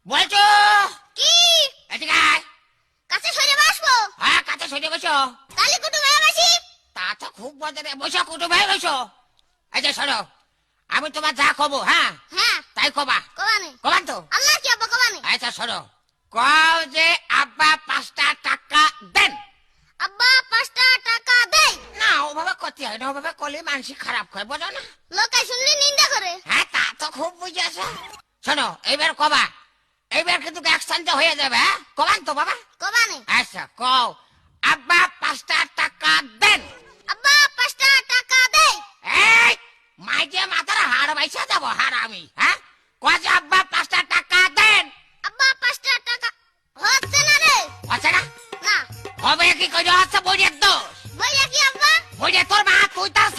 বলছো কি এদিকে আয়। কাছে সরে বসবো? হ্যাঁ, কাছে সরে বসো। তালি কুটু মেয়ে বসি। তা তো খুব মজা রে। বসো কুটু ভাই, বসো। এই যে শোনো, আমি তোমার যা কব, হ্যাঁ হ্যাঁ তাই কবা। কবানে কবান তো? আল্লাহ কি আব্বা কবানে? আচ্ছা শোনো, কও যে আব্বা 5টা টাকা দেন। আব্বা 5টা টাকা দেই। না, ওভাবে করতে হয় না, ওভাবে করলে মানসিক খারাপ হয়, বোঝো না? লোকে শুনলে নিন্দা করে। হ্যাঁ, তা তো খুব বুঝেছ। শোনো, এইবার কবা, এইবার কিন্তু অ্যাকশনটা হয়ে যাবে, হ্যাঁ? কবান তো বাবা? কবানে আচ্ছা কও, আব্বা 5টা টাকা দেন। আব্বা 5টা টাকা দেই। এই মাইকে মাথার হাড় বাইসা যাবো, হাড় আমি, হ্যাঁ? কয় যে আব্বা 5টা টাকা দেন। আব্বা 5টা টাকা হচ্ছে না রে। হচ্ছে না? না হবে কি করে হচ্ছে? বইয়ের দোষ। বইয়া কি আব্বা? বইয়ে তোর মা, তুই তার